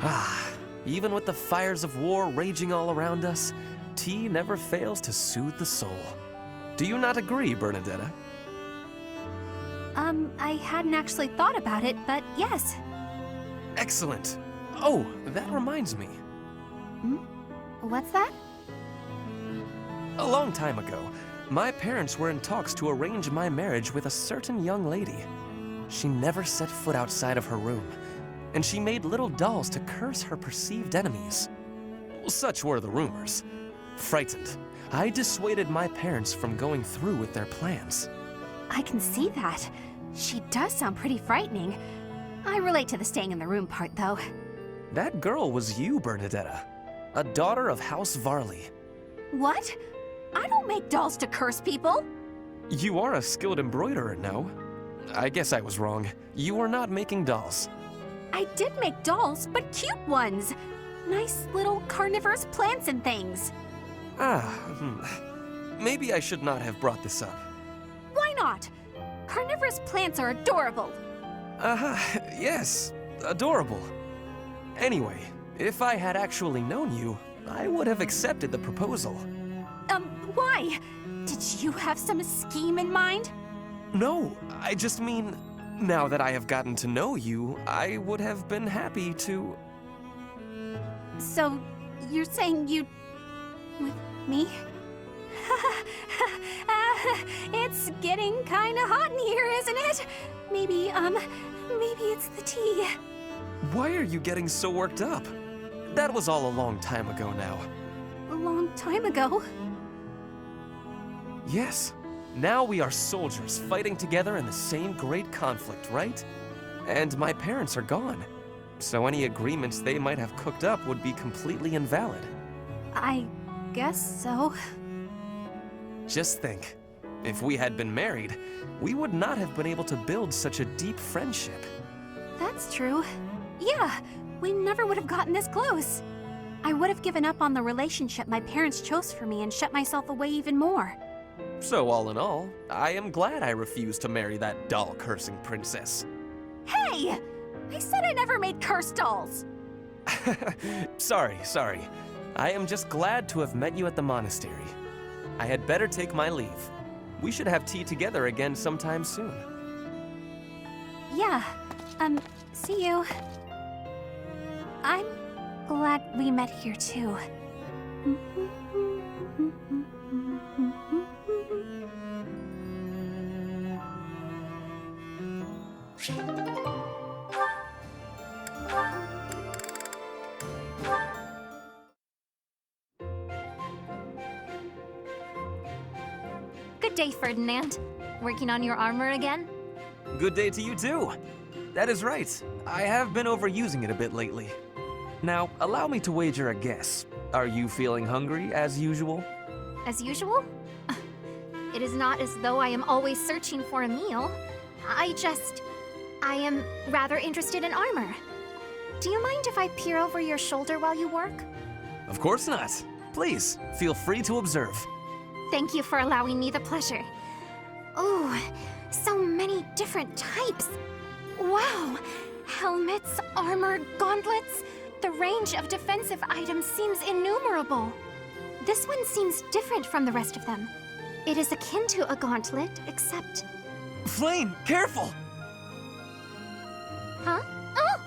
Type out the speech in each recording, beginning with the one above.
Ah, even with the fires of war raging all around us, tea never fails to soothe the soul. Do you not agree, Bernadetta? I hadn't actually thought about it, but yes. Excellent. Oh, that reminds me. What's that? A long time ago, my parents were in talks to arrange my marriage with a certain young lady. She never set foot outside of her room, and she made little dolls to curse her perceived enemies. Such were the rumors. Frightened, I dissuaded my parents from going through with their plans. I can see that. She does sound pretty frightening. I relate to the staying in the room part, though. That girl was you, Bernadetta, a daughter of House Varley. What? I don't make dolls to curse people. You are a skilled embroiderer, no? I guess I was wrong. You were not making dolls. I did make dolls, but cute ones. Nice little carnivorous plants and things. Maybe I should not have brought this up. Why not? Carnivorous plants are adorable. Yes, adorable. Anyway, if I had actually known you, I would have accepted the proposal. Why? Did you have some scheme in mind? No, I just mean, now that I have gotten to know you, I would have been happy to... So, you're saying you'd... with me? It's getting kinda hot in here, isn't it? Maybe it's the tea. Why are you getting so worked up? That was all a long time ago now. A long time ago? Yes. Now we are soldiers fighting together in the same great conflict, right? And my parents are gone. So any agreements they might have cooked up would be completely invalid. I guess so. Just think, if we had been married, we would not have been able to build such a deep friendship. That's true. Yeah, we never would have gotten this close. I would have given up on the relationship my parents chose for me and shut myself away even more. So all in all, I am glad I refused to marry that doll-cursing princess. Hey! I said I never made cursed dolls! Sorry. I am just glad to have met you at the monastery. I had better take my leave. We should have tea together again sometime soon. Yeah, see you. I'm glad we met here too. Good day, Ferdinand. Working on your armor again? Good day to you too. That is right. I have been overusing it a bit lately. Now, allow me to wager a guess. Are you feeling hungry as usual? As usual? It is not as though I am always searching for a meal. I am rather interested in armor. Do you mind if I peer over your shoulder while you work? Of course not. Please, feel free to observe. Thank you for allowing me the pleasure. Oh, so many different types. Wow! Helmets, armor, gauntlets. The range of defensive items seems innumerable. This one seems different from the rest of them. It is akin to a gauntlet, except... Flayn, careful! Huh? Oh!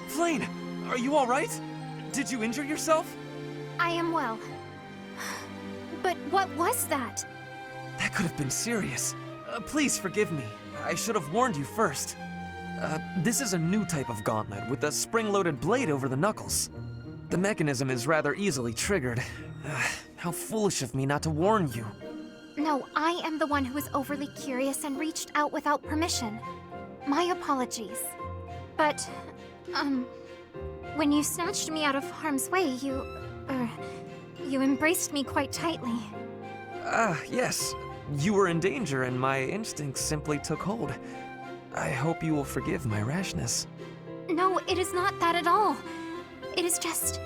Flayn, are you all right? Did you injure yourself? I am well. But what was that? That could have been serious. Please forgive me. I should have warned you first. This is a new type of gauntlet with a spring-loaded blade over the knuckles. The mechanism is rather easily triggered. How foolish of me not to warn you. No, I am the one who was overly curious and reached out without permission. My apologies. But, when you snatched me out of harm's way, you embraced me quite tightly. Yes. You were in danger and my instincts simply took hold. I hope you will forgive my rashness. No, it is not that at all. It is just...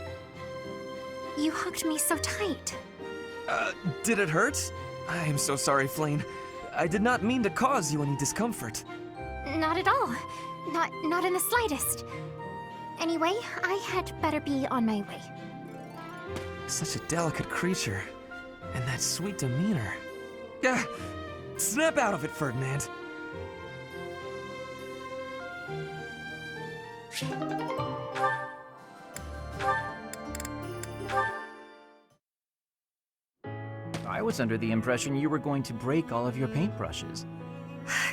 you hugged me so tight. Did it hurt? I am so sorry, Flayn. I did not mean to cause you any discomfort. not at all. Not in the slightest. Anyway, I had better be on my way. Such a delicate creature. And that sweet demeanor. Gah! Snap out of it, Ferdinand. I was under the impression you were going to break all of your paintbrushes.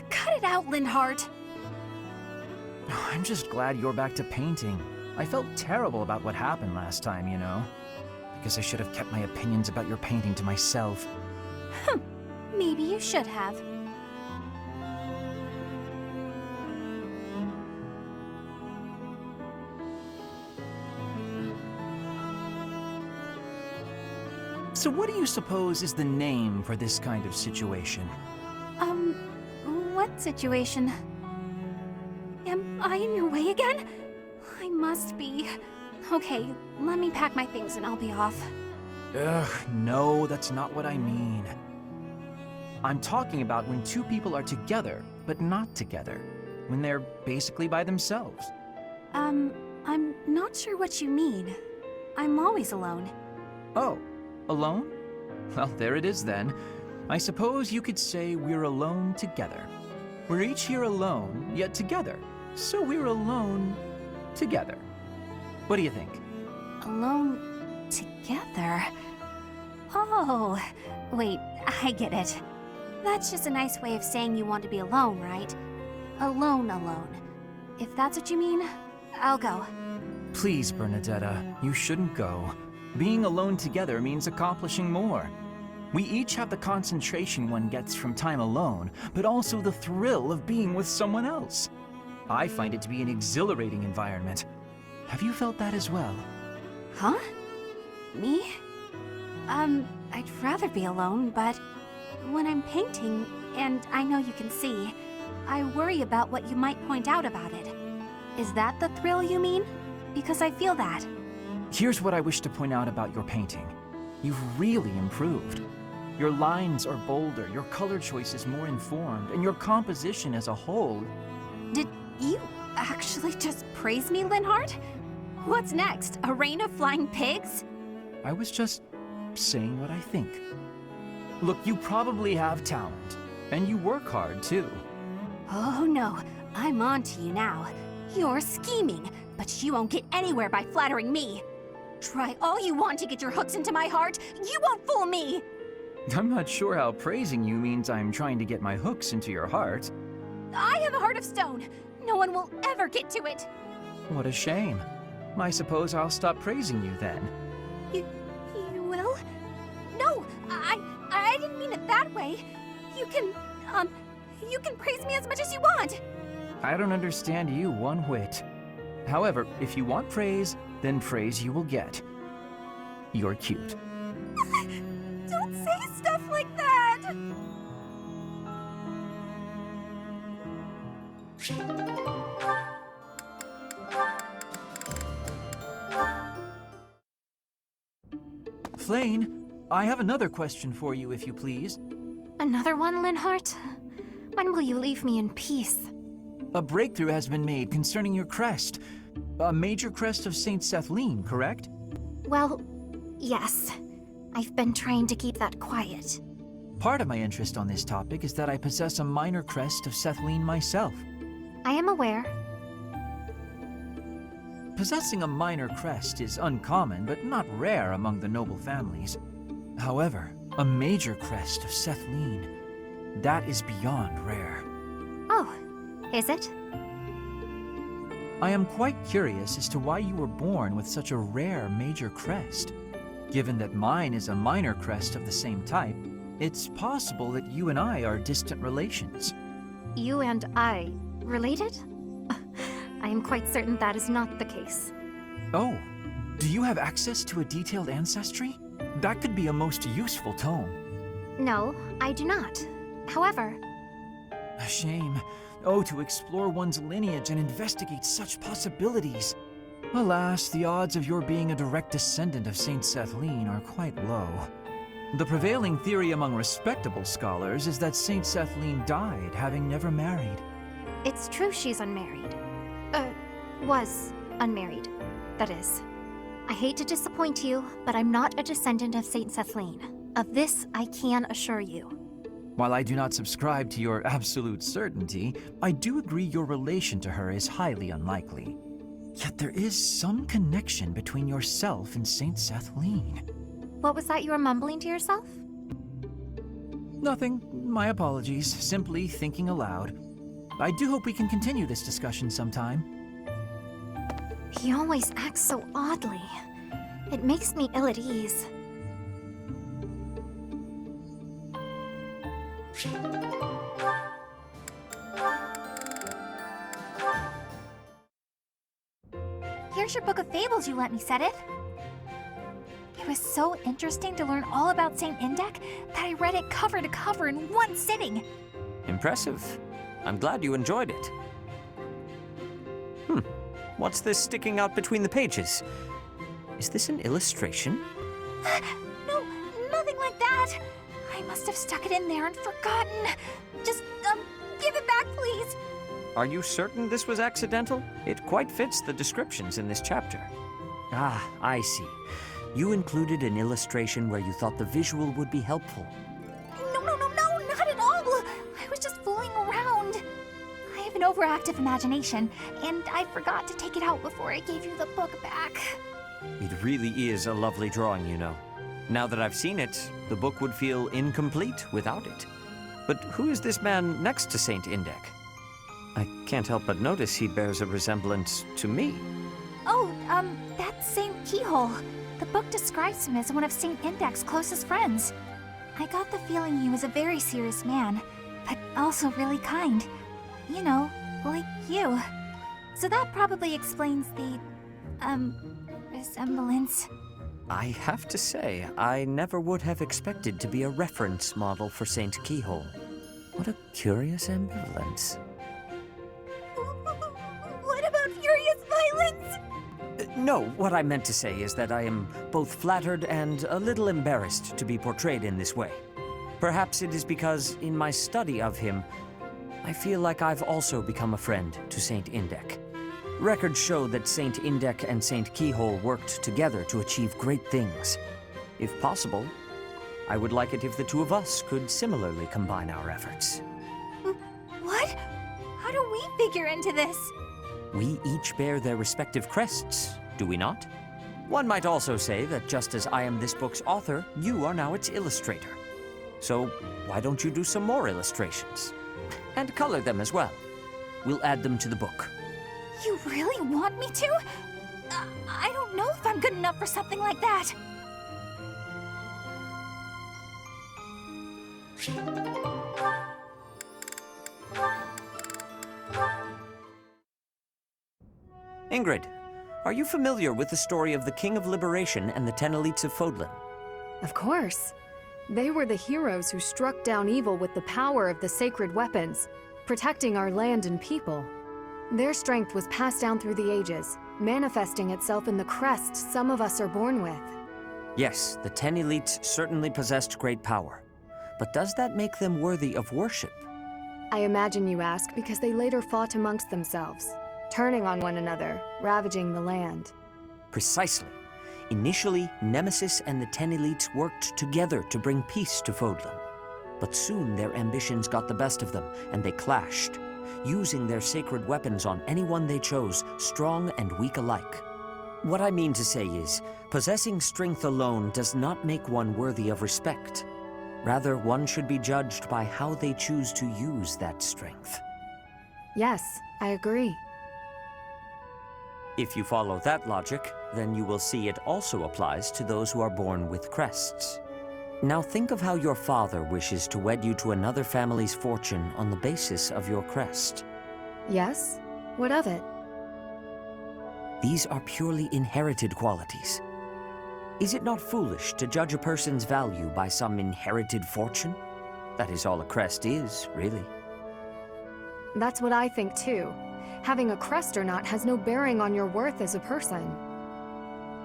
Cut it out, Linhardt. I'm just glad you're back to painting. I felt terrible about what happened last time, you know. Because I should have kept my opinions about your painting to myself. Maybe you should have. So what do you suppose is the name for this kind of situation? What situation? Am I in your way again? I must be. Okay, let me pack my things and I'll be off. Ugh, no, that's not what I mean. I'm talking about when two people are together, but not together. When they're basically by themselves. I'm not sure what you mean. I'm always alone. Oh, alone? Well, there it is then. I suppose you could say we're alone together. We're each here alone, yet together. So we're alone together. What do you think? Alone together? Oh, wait, I get it. That's just a nice way of saying you want to be alone, right? Alone. If that's what you mean, I'll go. Please, Bernadetta, you shouldn't go. Being alone together means accomplishing more. We each have the concentration one gets from time alone, but also the thrill of being with someone else. I find it to be an exhilarating environment. Have you felt that as well? Huh? Me? I'd rather be alone, but when I'm painting, and I know you can see, I worry about what you might point out about it. Is that the thrill you mean? Because I feel that. Here's what I wish to point out about your painting. You've really improved. Your lines are bolder, your color choice is more informed, and your composition as a whole... Did you actually just praise me, Linhardt? What's next? A rain of flying pigs? I was just saying what I think. Look, you probably have talent, and you work hard too. Oh no, I'm on to you now. You're scheming, but you won't get anywhere by flattering me. Try all you want to get your hooks into my heart, you won't fool me! I'm not sure how praising you means I'm trying to get my hooks into your heart. I have a heart of stone. No one will ever get to it. What a shame. I suppose I'll stop praising you then. You will? No, I didn't mean it that way. You can praise me as much as you want. I don't understand you one whit. However, if you want praise, then praise you will get. You're cute. Don't say stuff like that! Flayn, I have another question for you, if you please. Another one, Linhardt? When will you leave me in peace? A breakthrough has been made concerning your crest. A major crest of Saint Seteth, correct? Well, yes. I've been trying to keep that quiet. Part of my interest on this topic is that I possess a minor crest of Seteth myself. I am aware. Possessing a minor crest is uncommon, but not rare among the noble families. However, a major crest of Seteth, that is beyond rare. Oh, is it? I am quite curious as to why you were born with such a rare major crest. Given that mine is a minor crest of the same type, it's possible that you and I are distant relations. You and I related? I am quite certain that is not the case. Oh, do you have access to a detailed ancestry? That could be a most useful tome. No, I do not. However... A shame. Oh, to explore one's lineage and investigate such possibilities. Alas, the odds of your being a direct descendant of Saint Seteth are quite low. The prevailing theory among respectable scholars is that Saint Seteth died having never married. It's true she's unmarried. Was unmarried, that is. I hate to disappoint you, but I'm not a descendant of Saint Seteth. Of this, I can assure you. While I do not subscribe to your absolute certainty, I do agree your relation to her is highly unlikely. Yet there is some connection between yourself and Saint Seteth. What was that you were mumbling to yourself? Nothing. My apologies. Simply thinking aloud. I do hope we can continue this discussion sometime. He always acts so oddly. It makes me ill at ease. Here's your book of fables you let me, Seteth. It was so interesting to learn all about Saint Indech that I read it cover to cover in one sitting. Impressive. I'm glad you enjoyed it. What's this sticking out between the pages? Is this an illustration? No, nothing like that. I must have stuck it in there and forgotten. Just, give it back, please. Are you certain this was accidental? It quite fits the descriptions in this chapter. Ah, I see. You included an illustration where you thought the visual would be helpful. No, not at all. I was just fooling around. I have an overactive imagination, and I forgot to take it out before I gave you the book back. It really is a lovely drawing, you know. Now that I've seen it, the book would feel incomplete without it. But who is this man next to Saint Indech? I can't help but notice he bears a resemblance to me. Oh, that's Saint Keyhole. The book describes him as one of Saint Indech's closest friends. I got the feeling he was a very serious man, but also really kind. You know, like you. So that probably explains the, resemblance. I have to say, I never would have expected to be a reference model for Saint Keyhole. What a curious ambivalence. What about furious violence? No, what I meant to say is that I am both flattered and a little embarrassed to be portrayed in this way. Perhaps it is because, in my study of him, I feel like I've also become a friend to Saint Indech. Records show that Saint Indech and Saint Keyhole worked together to achieve great things. If possible, I would like it if the two of us could similarly combine our efforts. What? How do we figure into this? We each bear their respective crests, do we not? One might also say that just as I am this book's author, you are now its illustrator. So why don't you do some more illustrations? And color them as well. We'll add them to the book. You really want me to? I don't know if I'm good enough for something like that. Ingrid, are you familiar with the story of the King of Liberation and the 10 elites of Fodlan? Of course. They were the heroes who struck down evil with the power of the sacred weapons, protecting our land and people. Their strength was passed down through the ages, manifesting itself in the crest some of us are born with. Yes, the 10 elites certainly possessed great power. But does that make them worthy of worship? I imagine you ask because they later fought amongst themselves, turning on one another, ravaging the land. Precisely. Initially, Nemesis and the 10 elites worked together to bring peace to Fodlan. But soon their ambitions got the best of them, and they clashed, using their sacred weapons on anyone they chose, strong and weak alike. What I mean to say is, possessing strength alone does not make one worthy of respect. Rather, one should be judged by how they choose to use that strength. Yes, I agree. If you follow that logic, then you will see it also applies to those who are born with crests. Now think of how your father wishes to wed you to another family's fortune on the basis of your crest. Yes? What of it? These are purely inherited qualities. Is it not foolish to judge a person's value by some inherited fortune? That is all a crest is, really. That's what I think too. Having a crest or not has no bearing on your worth as a person.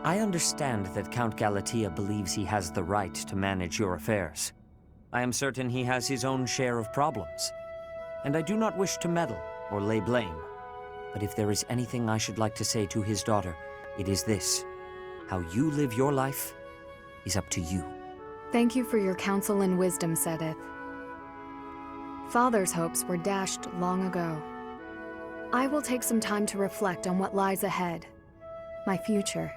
I understand that Count Galatea believes he has the right to manage your affairs. I am certain he has his own share of problems. And I do not wish to meddle, or lay blame. But if there is anything I should like to say to his daughter, it is this. How you live your life is up to you. Thank you for your counsel and wisdom, Seteth. Father's hopes were dashed long ago. I will take some time to reflect on what lies ahead. My future.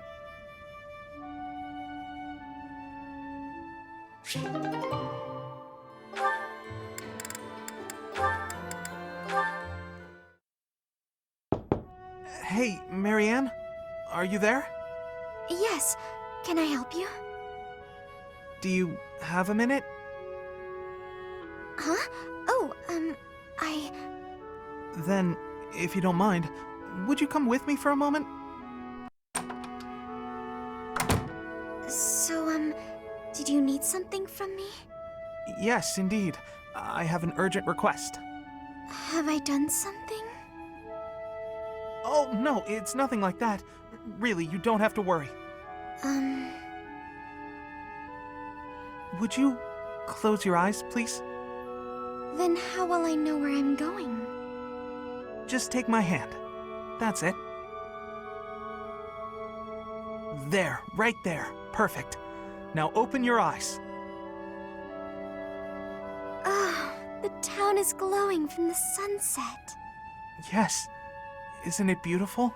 Hey, Marianne? Are you there? Yes, can I help you? Do you have a minute? Huh? Oh, Then, if you don't mind, would you come with me for a moment? So, did you need something from me? Yes, indeed. I have an urgent request. Have I done something? Oh, no, it's nothing like that. Really, you don't have to worry. Would you close your eyes, please? Then how will I know where I'm going? Just take my hand. That's it. There, right there. Perfect. Now open your eyes. Ah, the town is glowing from the sunset. Yes. Isn't it beautiful?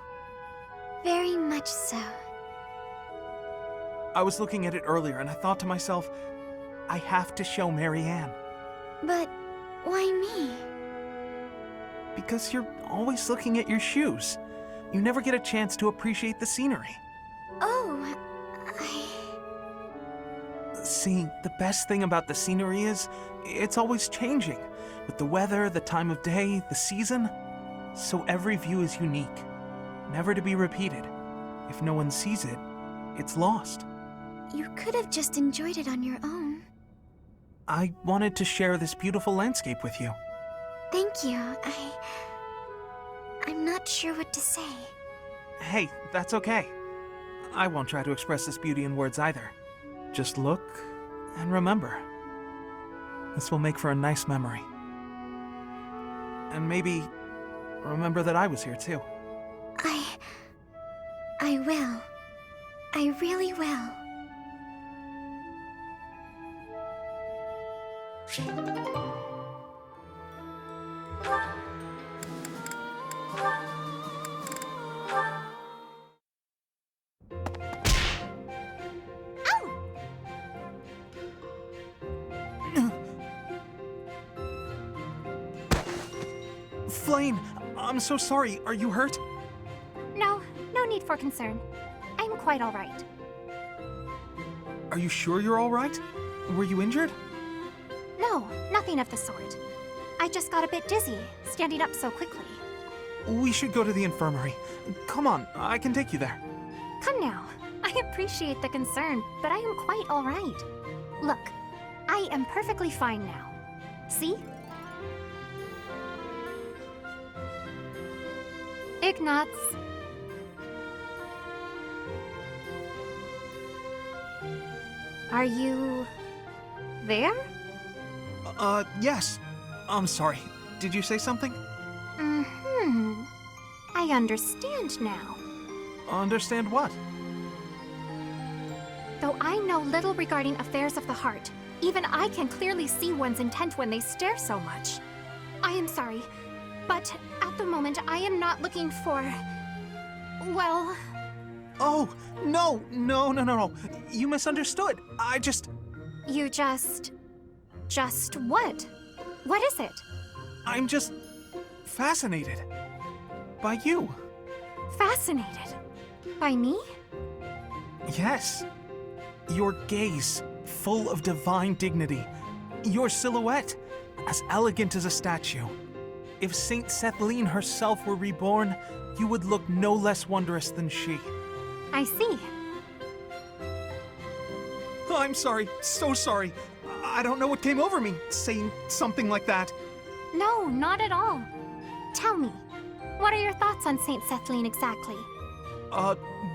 Very much so. I was looking at it earlier and I thought to myself, I have to show Marianne. But why me? Because you're always looking at your shoes. You never get a chance to appreciate the scenery. Oh, See, the best thing about the scenery is, it's always changing. With the weather, the time of day, the season. So every view is unique. Never to be repeated. If no one sees it, it's lost. You could have just enjoyed it on your own. I wanted to share this beautiful landscape with you. Thank you. I'm not sure what to say. Hey, that's okay. I won't try to express this beauty in words either. Just look and remember. This will make for a nice memory. And maybe remember that I was here too. I will. I really will. Flayn, I'm so sorry. Are you hurt? No need for concern. I'm quite all right. Are you sure you're all right? Were you injured? No, nothing of the sort. I just got a bit dizzy, standing up so quickly. We should go to the infirmary. Come on, I can take you there. Come now. I appreciate the concern, but I am quite all right. Look, I am perfectly fine now. See? Ignatz. Are you there? Yes. I'm sorry. Did you say something? I understand now. Understand what? Though I know little regarding affairs of the heart, even I can clearly see one's intent when they stare so much. I am sorry, but at the moment I am not looking for... well... Oh, no. You misunderstood. You just what? What is it? I'm just fascinated by you. Fascinated? By me? Yes. Your gaze, full of divine dignity. Your silhouette, as elegant as a statue. If Saint Seteth herself were reborn, you would look no less wondrous than she. I see. I'm sorry, so sorry. I don't know what came over me, saying something like that. No, not at all. Tell me, what are your thoughts on Saint Seteth exactly?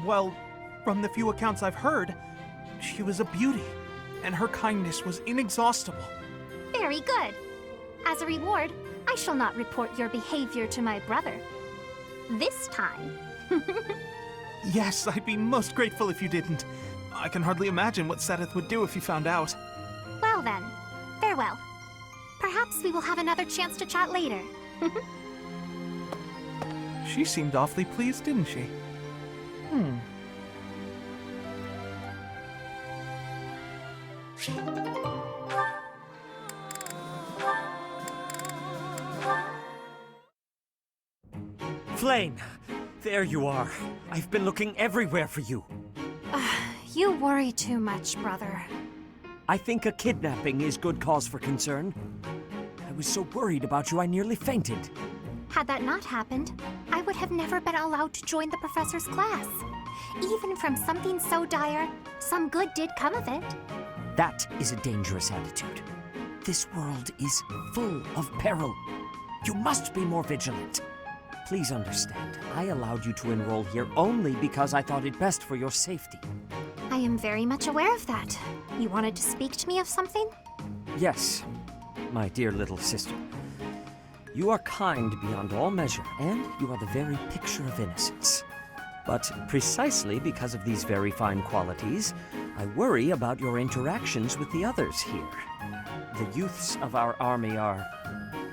Well, from the few accounts I've heard, she was a beauty, and her kindness was inexhaustible. Very good. As a reward, I shall not report your behavior to my brother. This time. Yes, I'd be most grateful if you didn't. I can hardly imagine what Seteth would do if he found out. Well then, farewell. Perhaps we will have another chance to chat later. She seemed awfully pleased, didn't she? Flayn! There you are. I've been looking everywhere for you. You worry too much, brother. I think a kidnapping is good cause for concern. I was so worried about you I nearly fainted. Had that not happened, I would have never been allowed to join the professor's class. Even from something so dire, some good did come of it. That is a dangerous attitude. This world is full of peril. You must be more vigilant. Please understand, I allowed you to enroll here only because I thought it best for your safety. I am very much aware of that. You wanted to speak to me of something? Yes, my dear little sister. You are kind beyond all measure, and you are the very picture of innocence. But precisely because of these very fine qualities, I worry about your interactions with the others here. The youths of our army are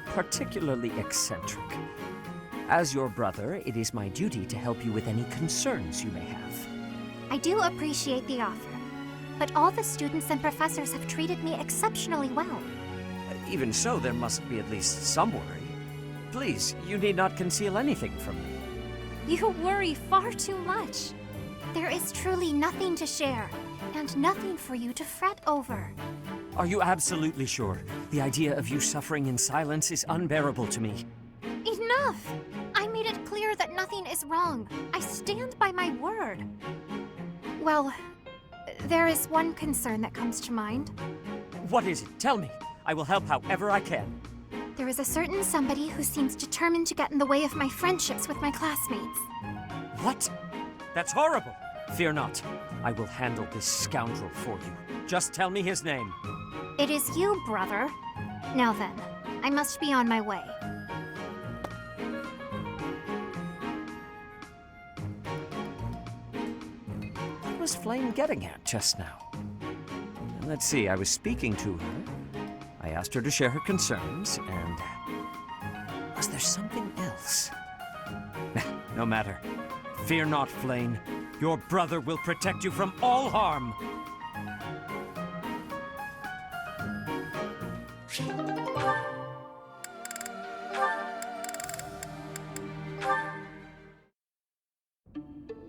particularly eccentric. As your brother, it is my duty to help you with any concerns you may have. I do appreciate the offer, but all the students and professors have treated me exceptionally well. Even so, there must be at least some worry. Please, you need not conceal anything from me. You worry far too much. There is truly nothing to share, and nothing for you to fret over. Are you absolutely sure? The idea of you suffering in silence is unbearable to me. Enough! I made it clear that nothing is wrong. I stand by my word. Well, there is one concern that comes to mind. What is it? Tell me. I will help however I can. There is a certain somebody who seems determined to get in the way of my friendships with my classmates. What? That's horrible. Fear not. I will handle this scoundrel for you. Just tell me his name. It is you, brother. Now then, I must be on my way. What was Flayn getting at just now? Let's see, I was speaking to her. I asked her to share her concerns, and... was there something else? No matter. Fear not, Flayn. Your brother will protect you from all harm.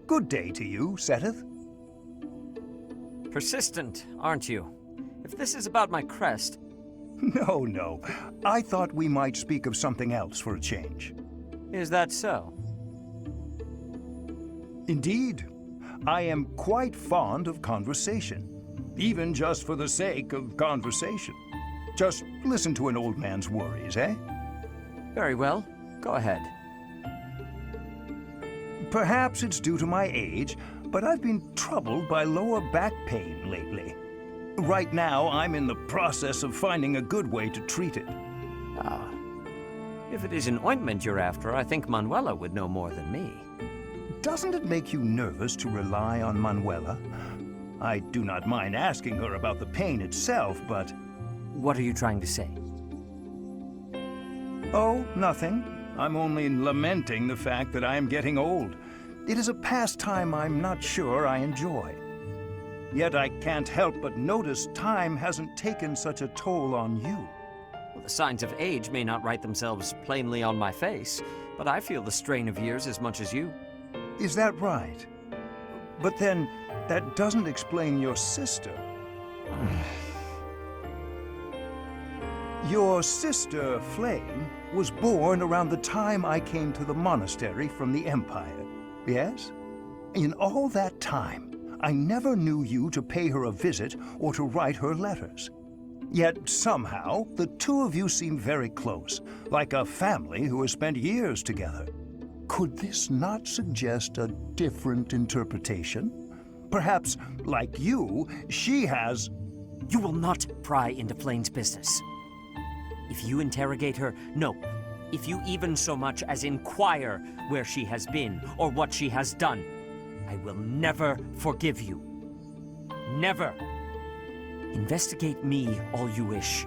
Good day to you, Seteth. Persistent, aren't you? If this is about my crest... No. I thought we might speak of something else for a change. Is that so? Indeed. I am quite fond of conversation, even just for the sake of conversation. Just listen to an old man's worries, eh? Very well. Go ahead. Perhaps it's due to my age, but I've been troubled by lower back pain lately. Right now, I'm in the process of finding a good way to treat it. Ah. If it is an ointment you're after, I think Manuela would know more than me. Doesn't it make you nervous to rely on Manuela? I do not mind asking her about the pain itself, but... What are you trying to say? Oh, nothing. I'm only lamenting the fact that I am getting old. It is a pastime I'm not sure I enjoy. Yet I can't help but notice time hasn't taken such a toll on you. Well, the signs of age may not write themselves plainly on my face, but I feel the strain of years as much as you. Is that right? But then, that doesn't explain your sister. Your sister, Flayn, was born around the time I came to the monastery from the Empire, yes? In all that time, I never knew you to pay her a visit or to write her letters. Yet somehow, the two of you seem very close, like a family who has spent years together. Could this not suggest a different interpretation? Perhaps, like you, she has... You will not pry into Flayn's business. If you interrogate her, no, If you even so much as inquire where she has been or what she has done, I will never forgive you. Never. Investigate me all you wish.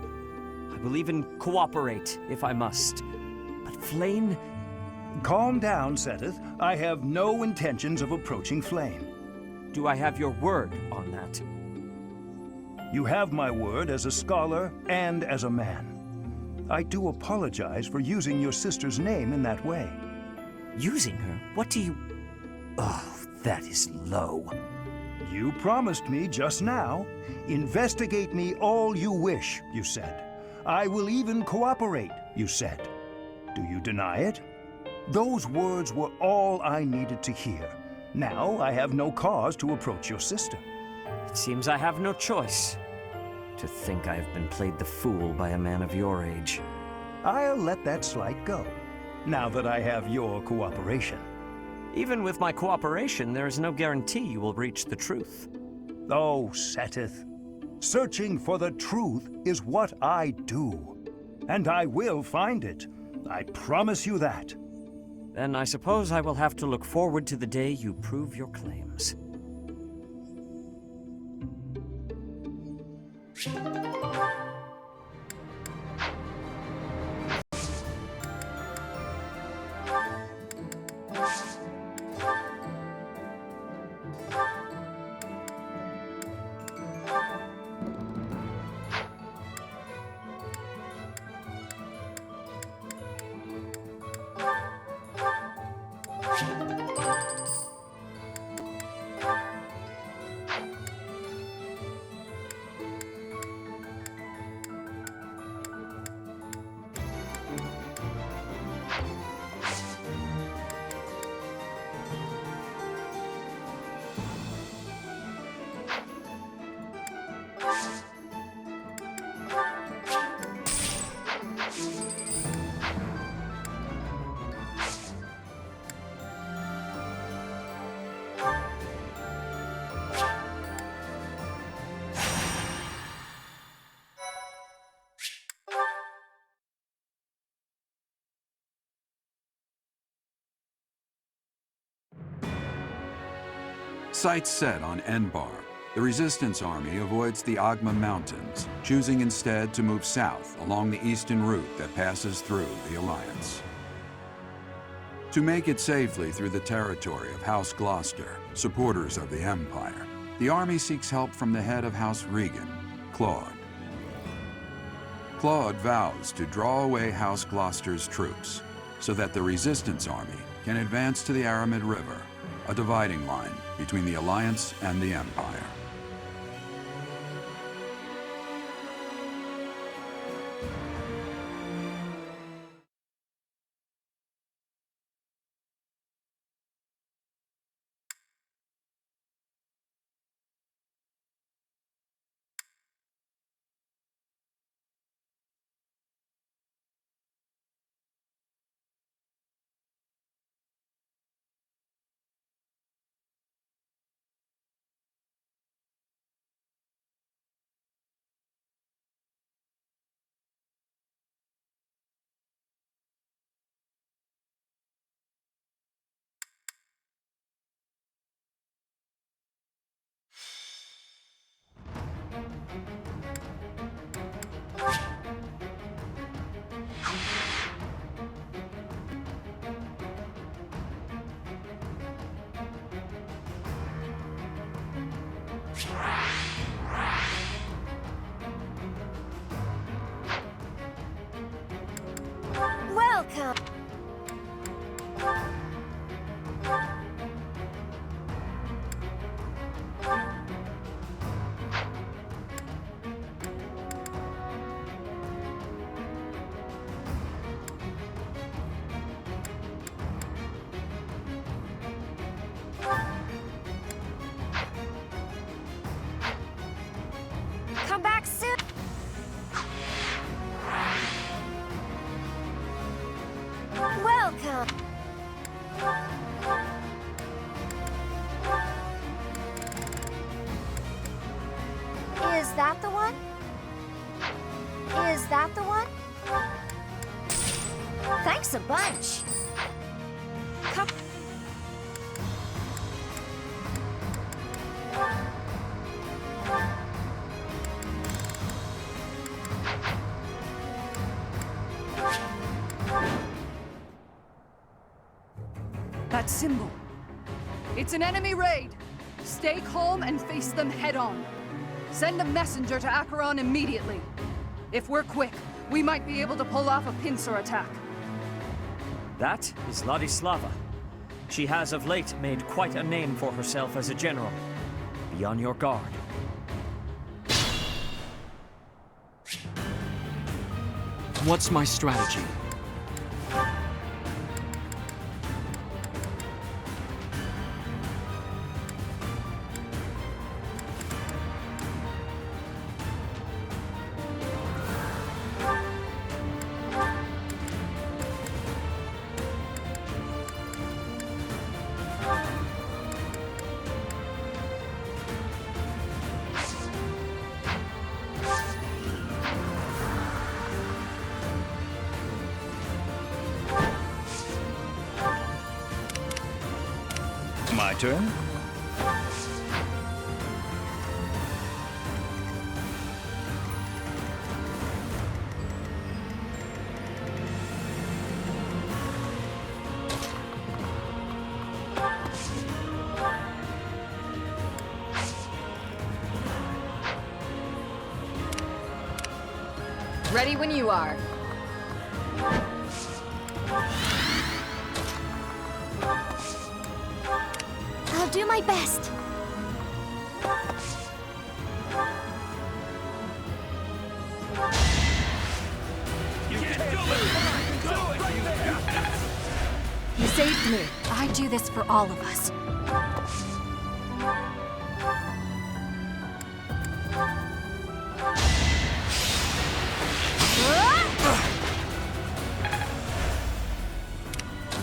I will even cooperate if I must. But Flayn... Calm down, Seteth. I have no intentions of approaching Flayn. Do I have your word on that? You have my word as a scholar and as a man. I do apologize for using your sister's name in that way. Using her? What do you... Oh, that is low. You promised me just now. Investigate me all you wish, you said. I will even cooperate, you said. Do you deny it? Those words were all I needed to hear. Now I have no cause to approach your sister. It seems I have no choice. To think I have been played the fool by a man of your age. I'll let that slight go, now that I have your cooperation. Even with my cooperation, there is no guarantee you will reach the truth. Oh, Seteth. Searching for the truth is what I do. And I will find it. I promise you that. Then I suppose I will have to look forward to the day you prove your claims. Sights set on Enbar. The Resistance Army avoids the Agma Mountains, choosing instead to move south along the eastern route that passes through the Alliance. To make it safely through the territory of House Gloucester, supporters of the Empire, the army seeks help from the head of House Regan, Claude. Claude vows to draw away House Gloucester's troops so that the Resistance Army can advance to the Aramid River, a dividing line between the Alliance and the Empire. Welcome! Come back soon! Welcome! Is that the one? Is that the one? Thanks a bunch. That symbol. It's an enemy raid. Stay calm and face them head-on. Send a messenger to Acheron immediately. If we're quick, we might be able to pull off a pincer attack. That is Ladislava. She has of late made quite a name for herself as a general. Be on your guard. What's my strategy? My turn? Ready when you are. I'll do my best. You saved me. I do this for all of us.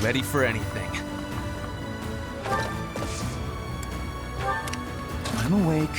Ready for anything. I'm awake.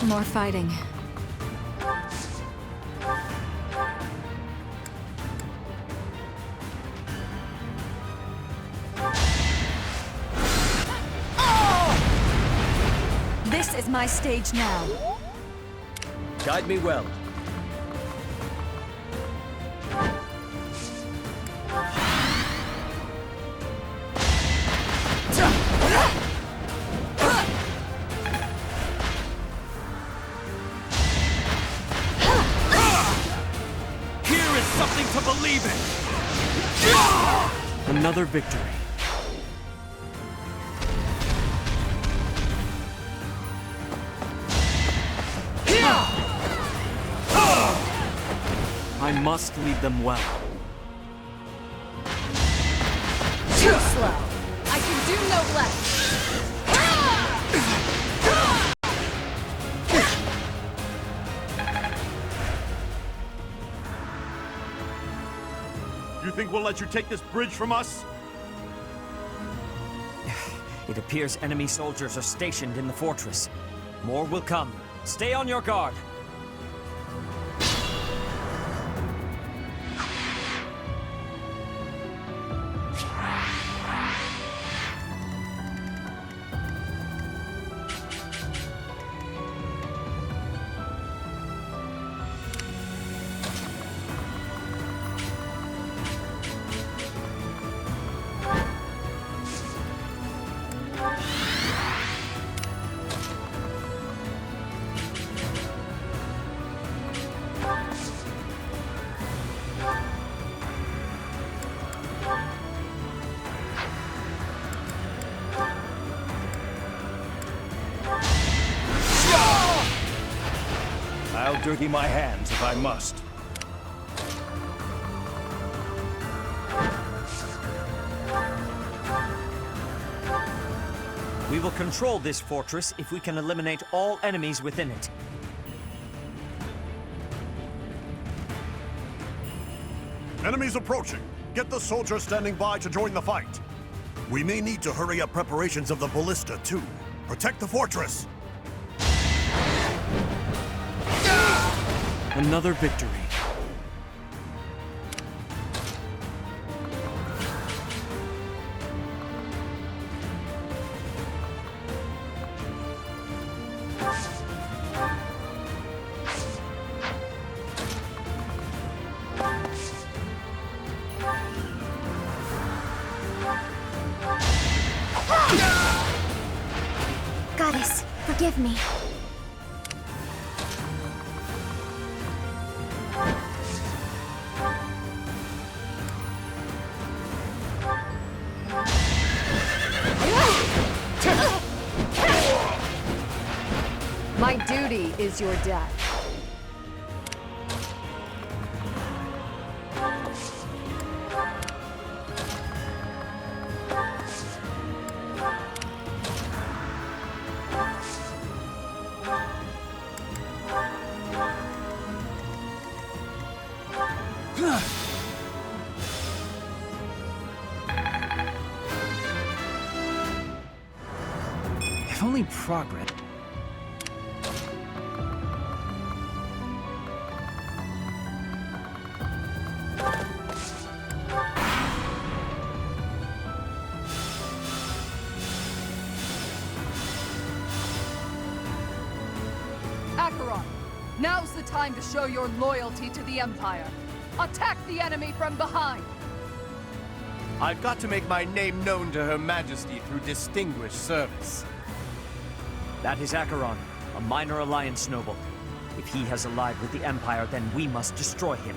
More fighting. This is my stage now. Guide me well. To believe in. Another victory. I must lead them well. Too slow. I can do no less. You think we'll let you take this bridge from us? It appears enemy soldiers are stationed in the fortress. More will come. Stay on your guard. dirty my hands if I must. We will control this fortress if we can eliminate all enemies within it. Enemies approaching. Get the soldiers standing by to join the fight. We may need to hurry up preparations of the ballista, too. Protect the fortress! Another victory. Goddess, forgive me. My duty is your death. If only progress. Acheron, now's the time to show your loyalty to the Empire. Attack the enemy from behind! I've got to make my name known to Her Majesty through distinguished service. That is Acheron, a minor Alliance noble. If he has allied with the Empire, then we must destroy him.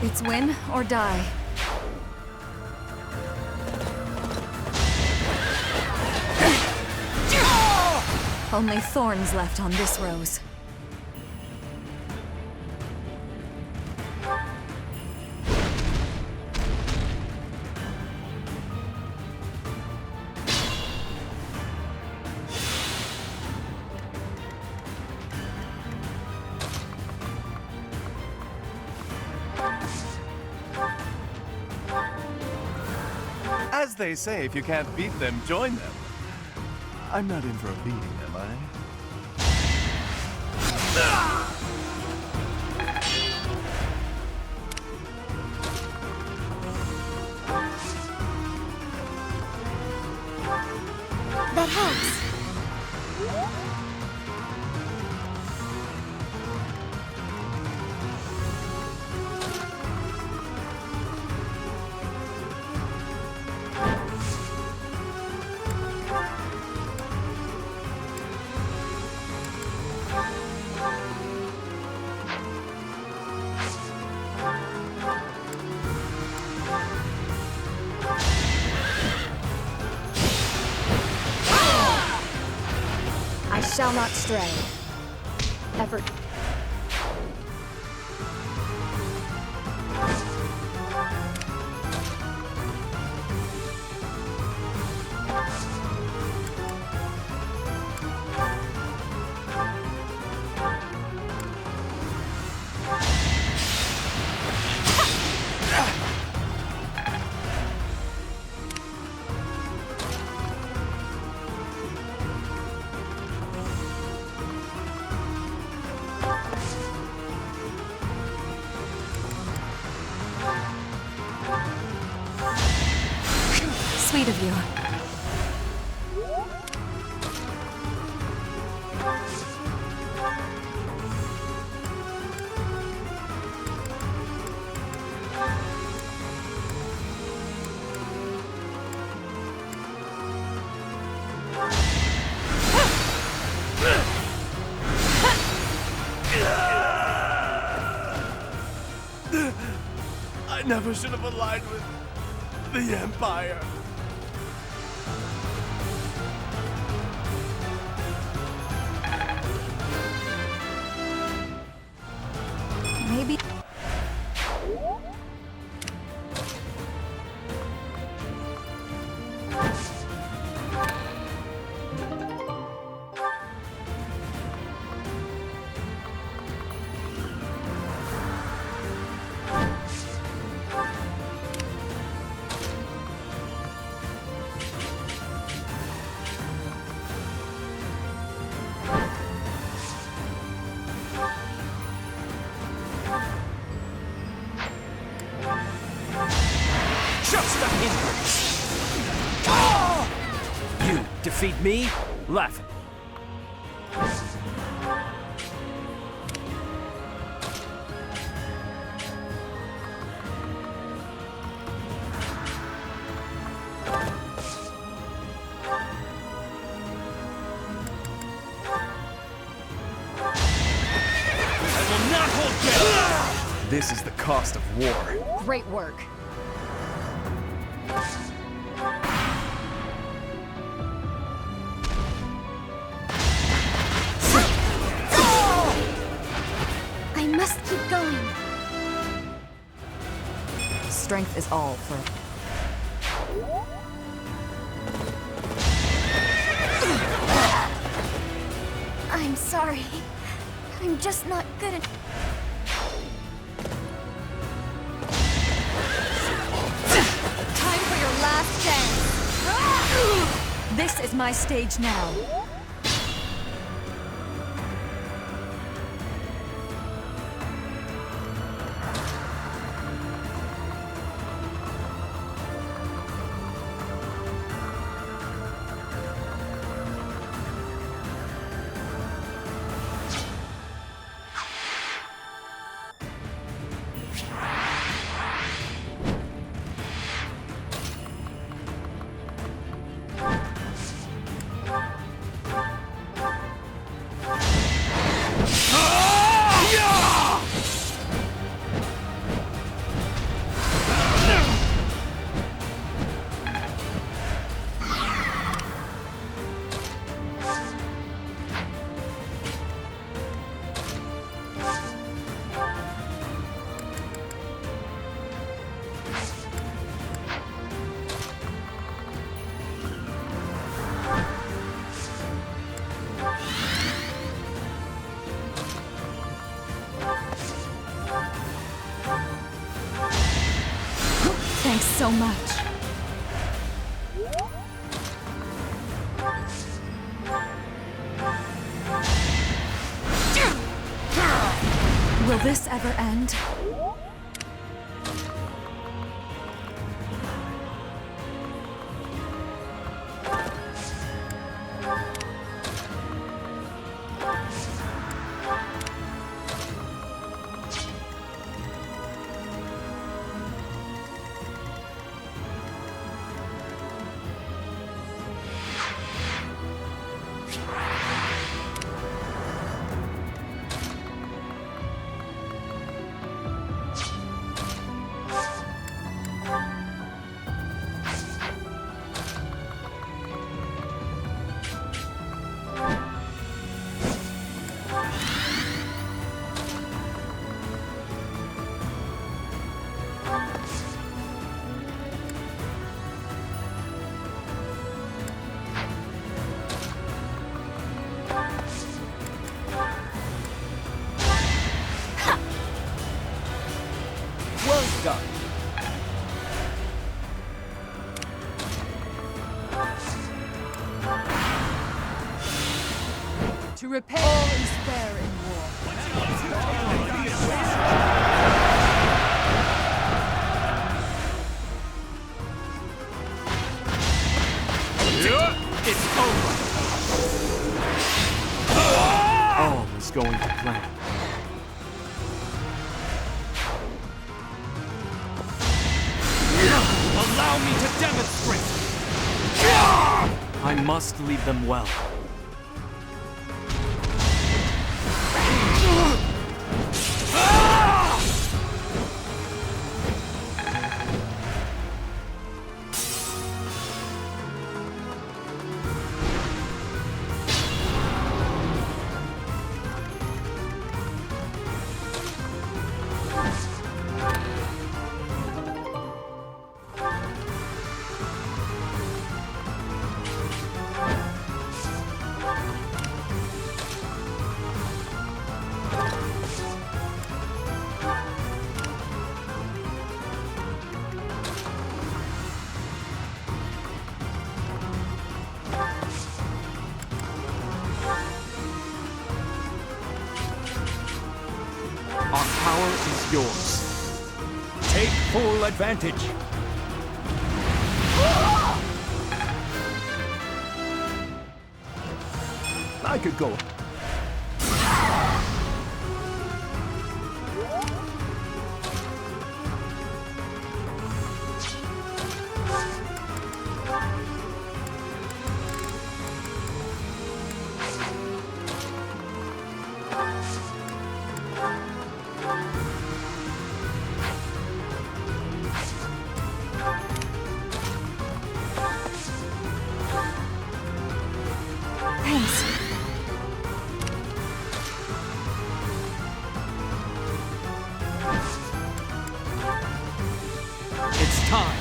It's win or die. Only thorns left on this rose. As they say, if you can't beat them, join them. I'm not in for a beating, am I? That helps. Shall not stray. Effort. Sweet of you. I never should have aligned with the Empire. defeat me? Laughing. This is the cost of war. Great work. I must keep going. Strength is all for... I'm sorry. I'm just not good at... Time for your last dance! This is my stage now. Thanks so much. Will this ever end? To repair all is fair in war. It's over. All is going to plan. Allow me to demonstrate. I must lead them well. Our power is yours. Take full advantage. I could go. Thanks. It's time.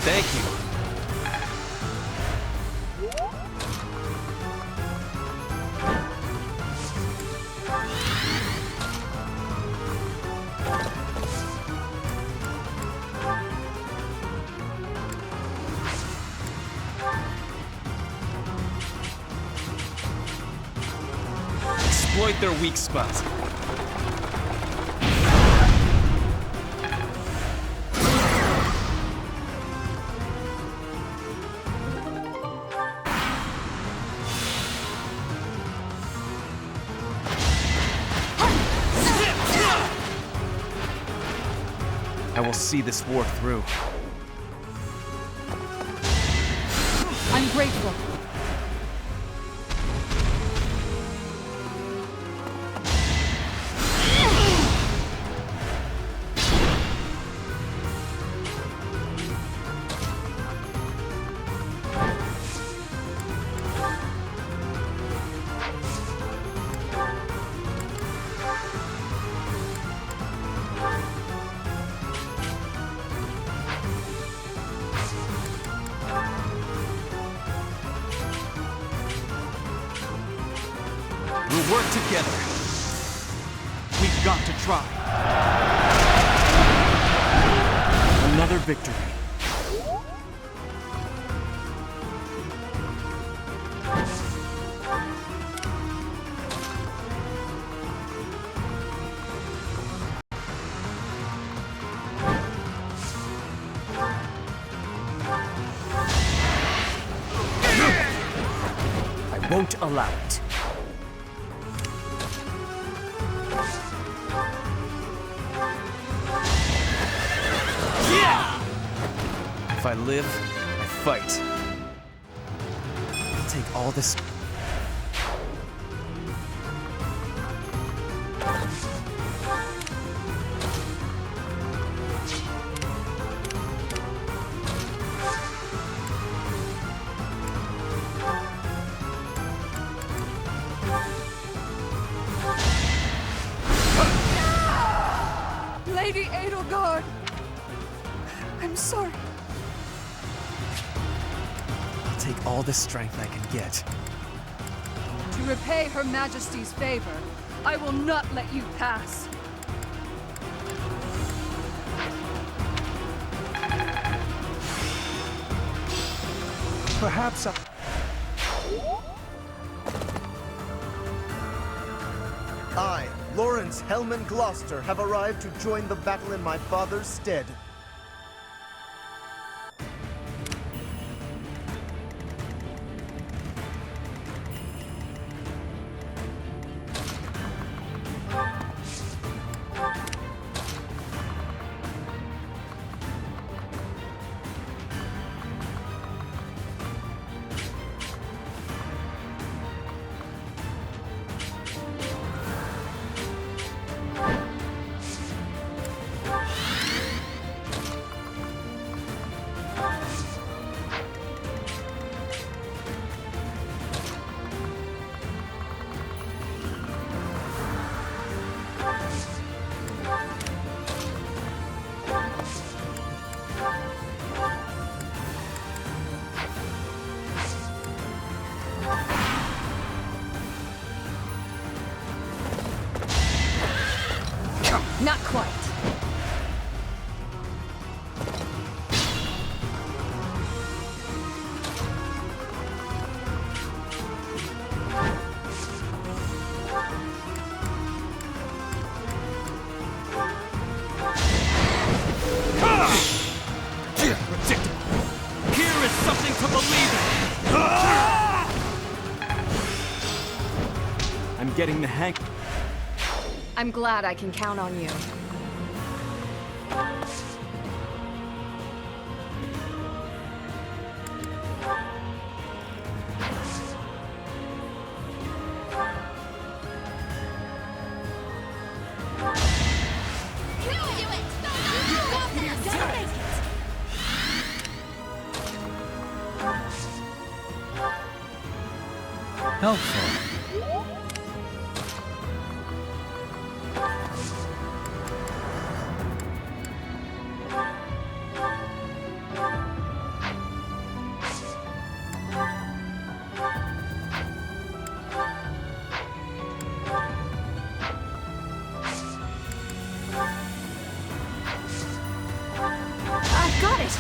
Thank you. Exploit their weak spots. I will see this war through. I'm grateful. We'll work together. We've got to try. Another victory. I won't allow it. If I live, I fight. I'll take all this. Lady Edelgard! I'm sorry. I'll take all the strength I can get. To repay Her Majesty's favor, I will not let you pass. Perhaps I, Lawrence Hellman Gloucester, have arrived to join the battle in my father's stead. Not quite. Here is something to believe in! I'm getting the hang. I'm glad I can count on you. Helpful. I've got it!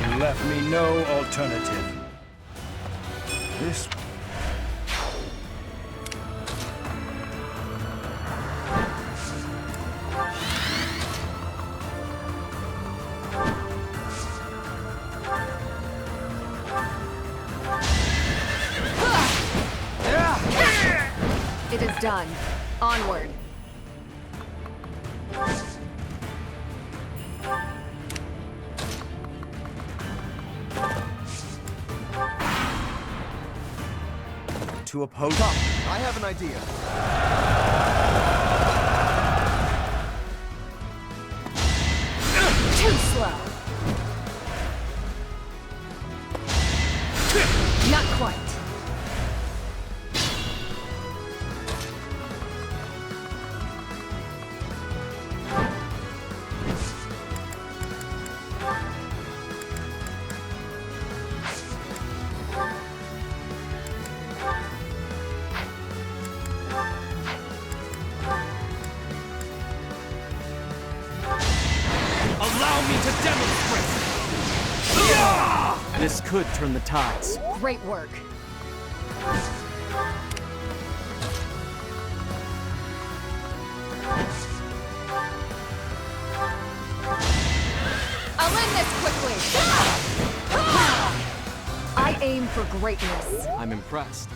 You left me no alternative. This... It is done. Onward. To oppose... Stop! I have an idea. Too slow. Not quite. Allow me to demonstrate! This could turn the tides. Great work. I'll end this quickly! I aim for greatness. I'm impressed.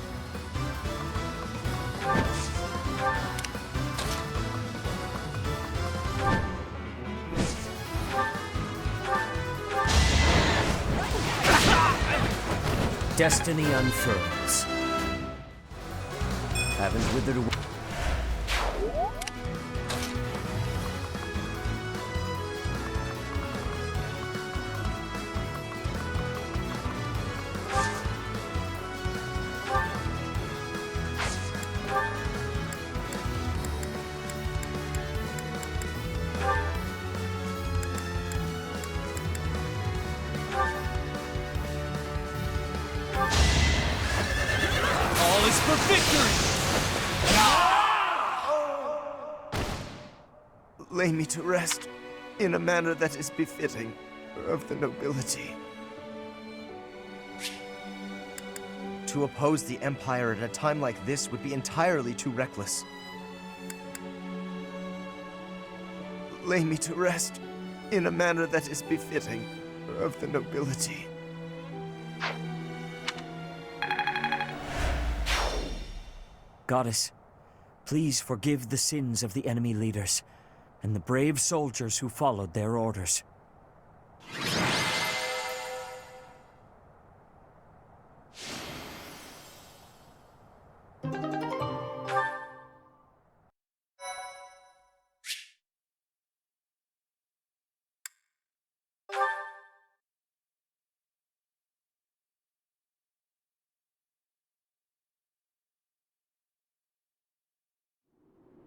Destiny unfurls. Haven't withered away. All is for victory! Lay me to rest in a manner that is befitting of the nobility. To oppose the Empire at a time like this would be entirely too reckless. Lay me to rest in a manner that is befitting of the nobility. Goddess, please forgive the sins of the enemy leaders and the brave soldiers who followed their orders.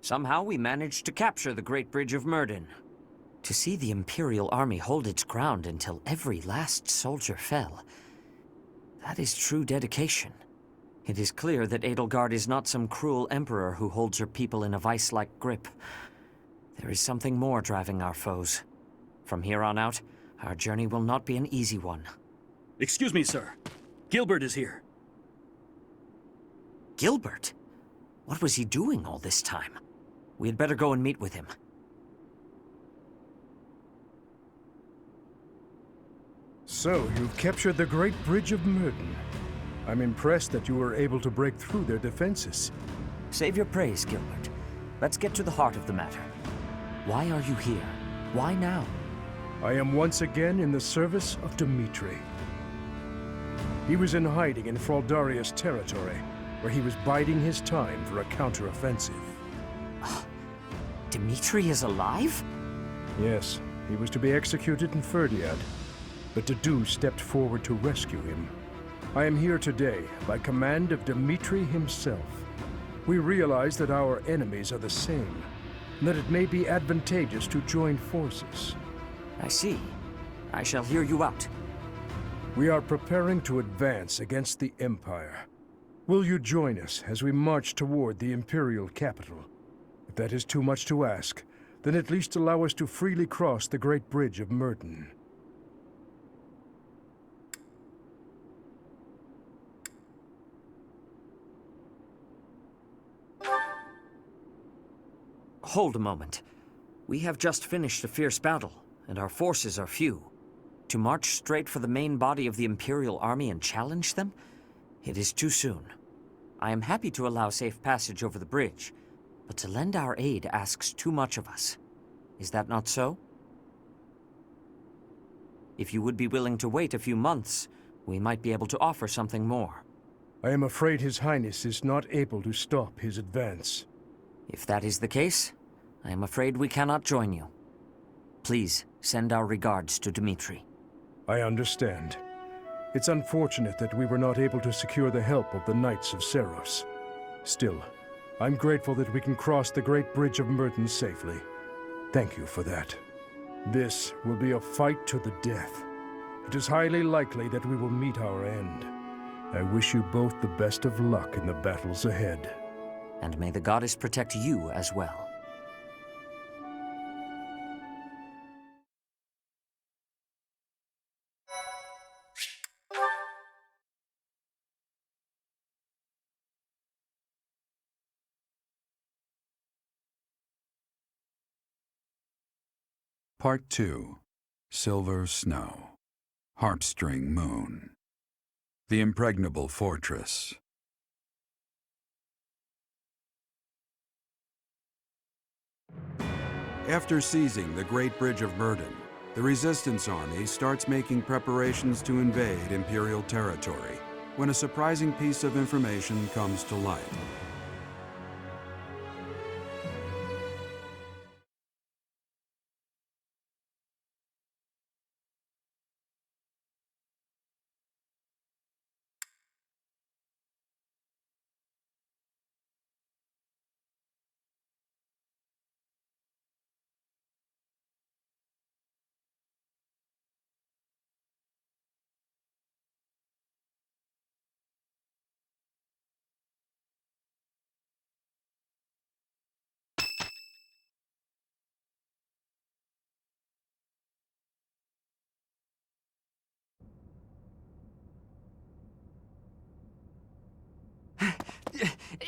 Somehow we managed to capture the Great Bridge of Myrden. To see the Imperial army hold its ground until every last soldier fell, that is true dedication. It is clear that Edelgard is not some cruel emperor who holds her people in a vice-like grip. There is something more driving our foes. From here on out, our journey will not be an easy one. Excuse me, sir. Gilbert is here. Gilbert? What was he doing all this time? We had better go and meet with him. So, you've captured the Great Bridge of Myrden. I'm impressed that you were able to break through their defenses. Save your praise, Gilbert. Let's get to the heart of the matter. Why are you here? Why now? I am once again in the service of Dimitri. He was in hiding in Fraldaria's territory, where he was biding his time for a counteroffensive. Dimitri is alive? Yes, he was to be executed in Ferdinand, but Dedu stepped forward to rescue him. I am here today by command of Dimitri himself. We realize that our enemies are the same, and that it may be advantageous to join forces. I see. I shall hear you out. We are preparing to advance against the Empire. Will you join us as we march toward the Imperial capital? If that is too much to ask, then at least allow us to freely cross the Great Bridge of Myrden. Hold a moment. We have just finished a fierce battle, and our forces are few. To march straight for the main body of the Imperial army and challenge them? It is too soon. I am happy to allow safe passage over the bridge, but to lend our aid asks too much of us. Is that not so? If you would be willing to wait a few months, we might be able to offer something more. I am afraid His Highness is not able to stop his advance. If that is the case, I am afraid we cannot join you. Please send our regards to Dimitri. I understand. It's unfortunate that we were not able to secure the help of the Knights of Seros. Still, I'm grateful that we can cross the Great Bridge of Myrden safely. Thank you for that. This will be a fight to the death. It is highly likely that we will meet our end. I wish you both the best of luck in the battles ahead. And may the goddess protect you as well. Part 2. Silver Snow. Heartstring Moon. The Impregnable Fortress. After seizing the Great Bridge of Myrden, the Resistance Army starts making preparations to invade Imperial territory, when a surprising piece of information comes to light.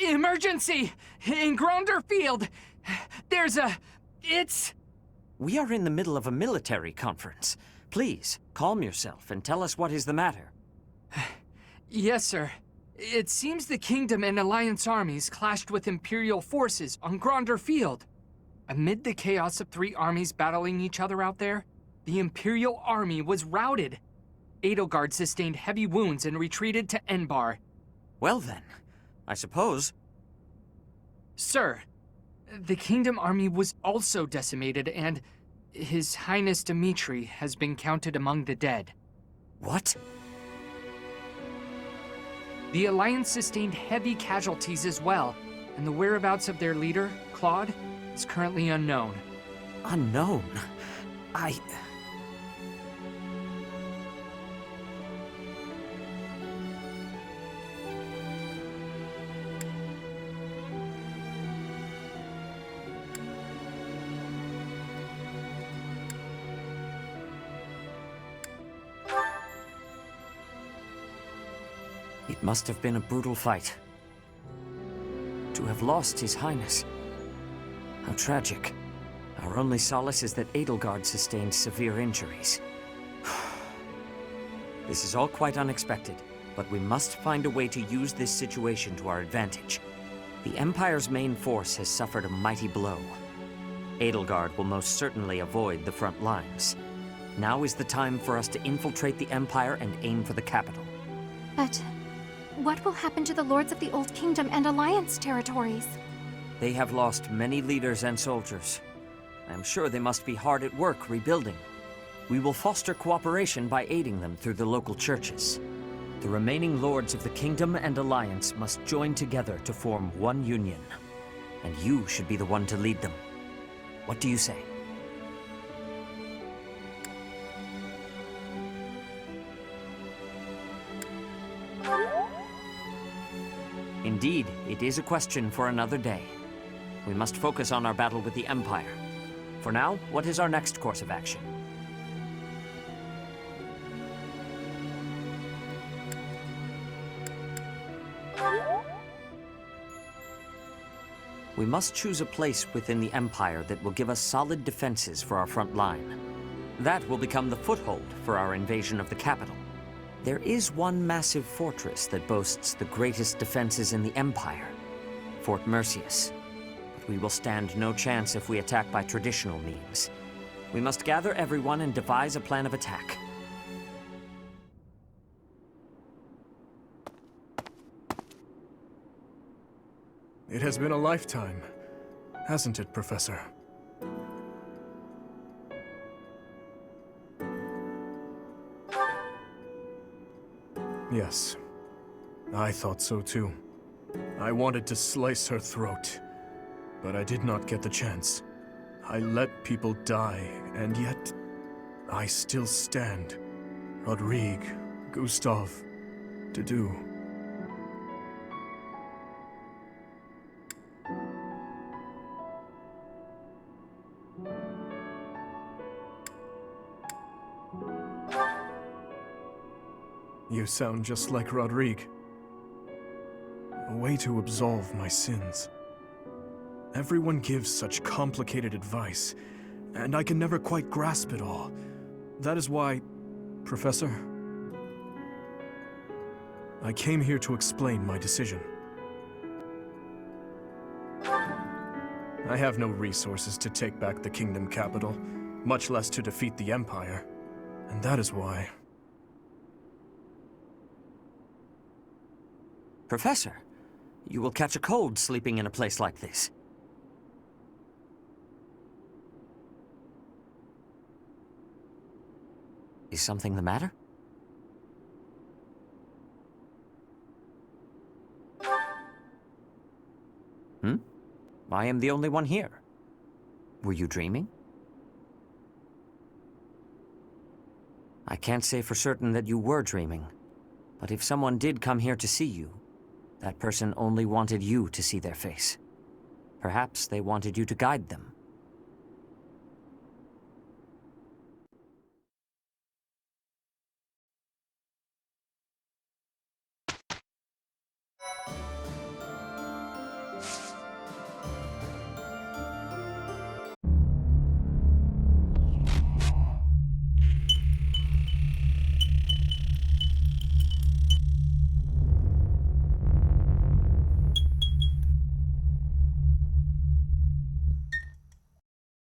Emergency! In Gronder Field! We are in the middle of a military conference. Please, calm yourself and tell us what is the matter. Yes, sir. It seems the Kingdom and Alliance armies clashed with Imperial forces on Gronder Field. Amid the chaos of three armies battling each other out there, the Imperial army was routed. Edelgard sustained heavy wounds and retreated to Enbar. Well then, I suppose. Sir, the Kingdom army was also decimated, and His Highness Dimitri has been counted among the dead. What? The Alliance sustained heavy casualties as well, and the whereabouts of their leader, Claude is currently unknown. Unknown? It must have been a brutal fight. To have lost His Highness. How tragic. Our only solace is that Edelgard sustained severe injuries. This is all quite unexpected, but we must find a way to use this situation to our advantage. The Empire's main force has suffered a mighty blow. Edelgard will most certainly avoid the front lines. Now is the time for us to infiltrate the Empire and aim for the capital. But what will happen to the Lords of the Old Kingdom and Alliance territories? They have lost many leaders and soldiers. I am sure they must be hard at work rebuilding. We will foster cooperation by aiding them through the local churches. The remaining Lords of the Kingdom and Alliance must join together to form one union. And you should be the one to lead them. What do you say? Indeed, it is a question for another day. We must focus on our battle with the Empire. For now, what is our next course of action? We must choose a place within the Empire that will give us solid defenses for our front line. That will become the foothold for our invasion of the capital. There is one massive fortress that boasts the greatest defenses in the Empire, Fort Mercius. But we will stand no chance if we attack by traditional means. We must gather everyone and devise a plan of attack. It has been a lifetime, hasn't it, Professor? Yes, I thought so too. I wanted to slice her throat, but I did not get the chance. I let people die, and yet I still stand. Rodrigue, Gustav, Dedu. You sound just like Rodrigue. A way to absolve my sins. Everyone gives such complicated advice, and I can never quite grasp it all. That is why, Professor, I came here to explain my decision. I have no resources to take back the kingdom capital, much less to defeat the Empire, and that is why... Professor, you will catch a cold sleeping in a place like this. Is something the matter? I am the only one here. Were you dreaming? I can't say for certain that you were dreaming, but if someone did come here to see you, that person only wanted you to see their face. Perhaps they wanted you to guide them.